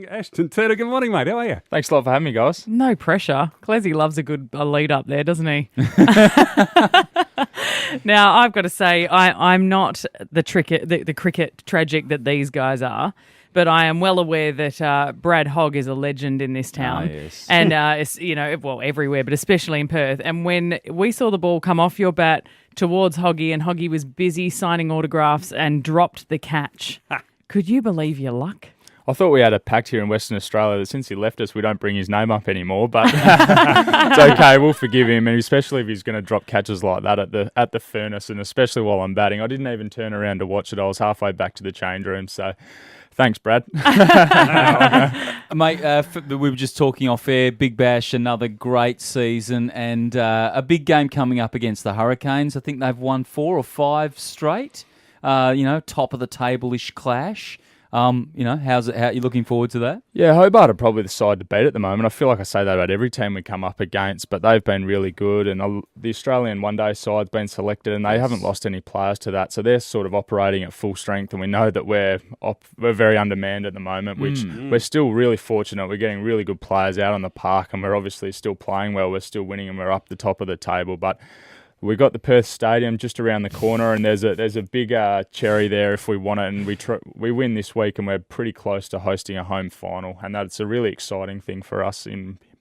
Ashton Turner, good morning, mate. How are you? Thanks a lot for having me, guys. No pressure. Clezzy loves a lead up there, doesn't he? Now, I've got to say, I'm not the cricket tragic that these guys are, but I am well aware that Brad Hogg is a legend in this town. Oh, yes. And, it's, everywhere, but especially in Perth. And when we saw the ball come off your bat towards Hoggy, and Hoggy was busy signing autographs and dropped the catch, could you believe your luck? I thought we had a pact here in Western Australia that since he left us, we don't bring his name up anymore. But it's okay, we'll forgive him, and especially if he's going to drop catches like that at the furnace, and especially while I'm batting. I didn't even turn around to watch it. I was halfway back to the change room. So, thanks, Brad. Mate, we were just talking off air. Big Bash, another great season, and a big game coming up against the Hurricanes. I think they've won 4 or 5 straight. Top of the table-ish clash. How are you looking forward to that? Yeah, Hobart are probably the side to beat at the moment. I feel like I say that about every team we come up against, but they've been really good, and the Australian one-day side's been selected, and they haven't lost any players to that, so they're sort of operating at full strength, and we know that we're very undermanned at the moment, which we're still really fortunate. We're getting really good players out on the park, and we're obviously still playing well. We're still winning, and we're up the top of the table, but we got the Perth Stadium just around the corner, and there's a big cherry there if we want it, and we win this week, and we're pretty close to hosting a home final, and that's a really exciting thing for us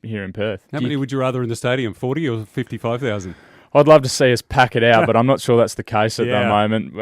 here in Perth. How many would you rather in the stadium, 40 or 55,000? I'd love to see us pack it out, but I'm not sure that's the case at the moment.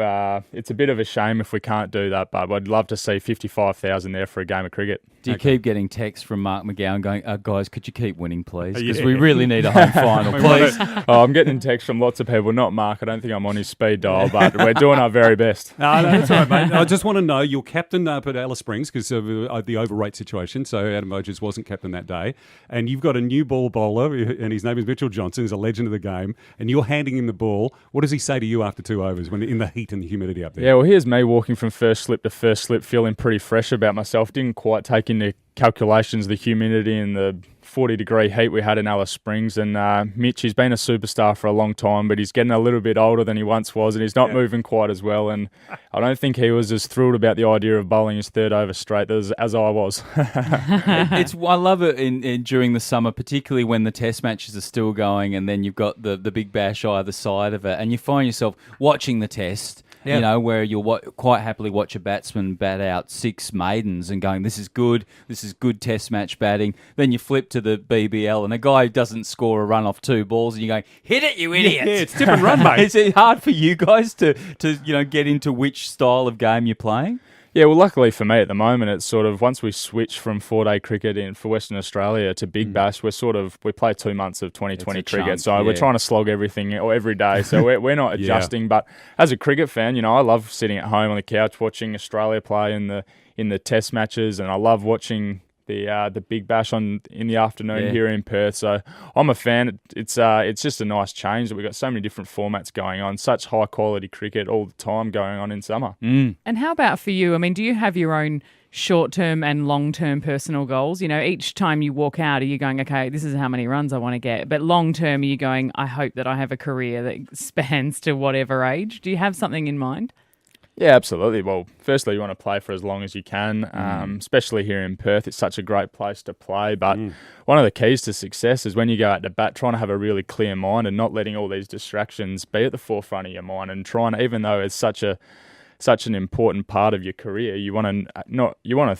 It's a bit of a shame if we can't do that, but I'd love to see 55,000 there for a game of cricket. Do you keep getting texts from Mark McGowan going, guys, could you keep winning, please? Because we really need a home final, please. I'm getting texts from lots of people, not Mark. I don't think I'm on his speed dial, but we're doing our very best. No, that's all right, mate. I just want to know, you're captain up at Alice Springs because of the overrate situation, so Adam Moses wasn't captain that day, and you've got a new ball bowler, and his name is Mitchell Johnson, he's a legend of the game, and you're handing him the ball. What does he say to you after 2 overs when in the heat and the humidity up there? Yeah, well, here's me walking from first slip to first slip, feeling pretty fresh about myself. Didn't quite take into calculations the humidity and the 40-degree heat we had in Alice Springs. And Mitch, he's been a superstar for a long time, but he's getting a little bit older than he once was, and he's not moving quite as well. And I don't think he was as thrilled about the idea of bowling his third over straight as I was. I love it during the summer, particularly when the test matches are still going, and then you've got the Big Bash either side of it, and you find yourself watching the test. Yeah. Where you'll quite happily watch a batsman bat out 6 maidens and going, this is good test match batting. Then you flip to the BBL and a guy doesn't score a run off 2 balls and you're going, hit it, you idiot. Yeah, it's tip and run, mate. Is it hard for you guys to get into which style of game you're playing? Yeah, well, luckily for me at the moment, it's sort of once we switch from 4-day cricket for Western Australia to Big Bash, we play 2 months of 2020 cricket, chunk, so we're trying to slog everything or every day. So we're not adjusting. But as a cricket fan, I love sitting at home on the couch watching Australia play in the Test matches, and I love watching the Big Bash in the afternoon here in Perth. So I'm a fan. It's just a nice change that we've got so many different formats going on, such high quality cricket all the time going on in summer. And how about for you? I mean, do you have your own short-term and long-term personal goals? Each time you walk out, are you going, okay, this is how many runs I want to get? But long-term, are you going, I hope that I have a career that spans to whatever age? Do you have something in mind? Yeah, absolutely. Well, firstly, you want to play for as long as you can, especially here in Perth. It's such a great place to play. But one of the keys to success is when you go out to bat, trying to have a really clear mind and not letting all these distractions be at the forefront of your mind, and trying to, even though it's such an important part of your career, you want to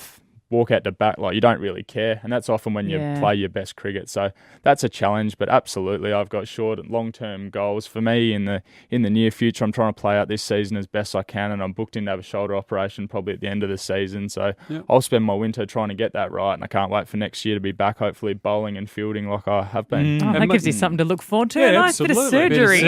walk out to bat like you don't really care, and that's often when you play your best cricket. So that's a challenge, but absolutely I've got short and long-term goals. For me in the near future, I'm trying to play out this season as best I can, and I'm booked in to have a shoulder operation probably at the end of the season. So I'll spend my winter trying to get that right, and I can't wait for next year to be back, hopefully bowling and fielding like I have been. That gives you something to look forward to. Yeah, Nice bit of surgery.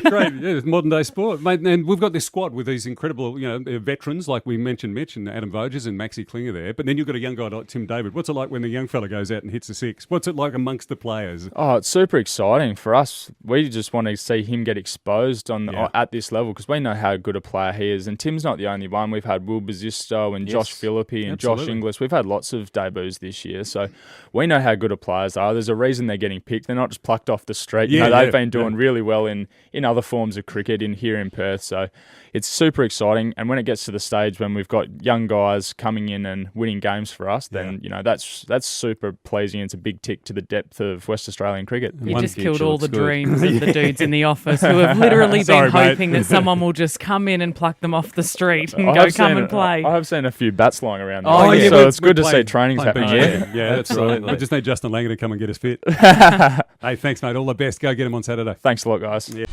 Great. Yeah, it's modern day sport, mate. And we've got this squad with these incredible, veterans like we mentioned, Mitch and Adam Voges and Maxi Klinger there. But then you've got a young guy like Tim David. What's it like when the young fella goes out and hits a 6? What's it like amongst the players? Oh, it's super exciting for us. We just want to see him get exposed at this level, because we know how good a player he is. And Tim's not the only one. We've had Will Bazisto and Josh Philippi and Josh Inglis. We've had lots of debuts this year, so we know how good a players are. There's a reason they're getting picked. They're not just plucked off the street. They've been doing really well in other forms of cricket here in Perth. So it's super exciting. And when it gets to the stage when we've got young guys coming in and winning games games for us, then that's super pleasing. It's a big tick to the depth of West Australian cricket. You just killed all the dreams of the dudes in the office who have literally been hoping that someone will just come in and pluck them off the street and come and play. I have seen a few bats lying around. So it's good to see training's happening. Yeah, that's right. We just need Justin Langer to come and get us fit. Hey, thanks, mate. All the best. Go get him on Saturday. Thanks a lot, guys. Yeah.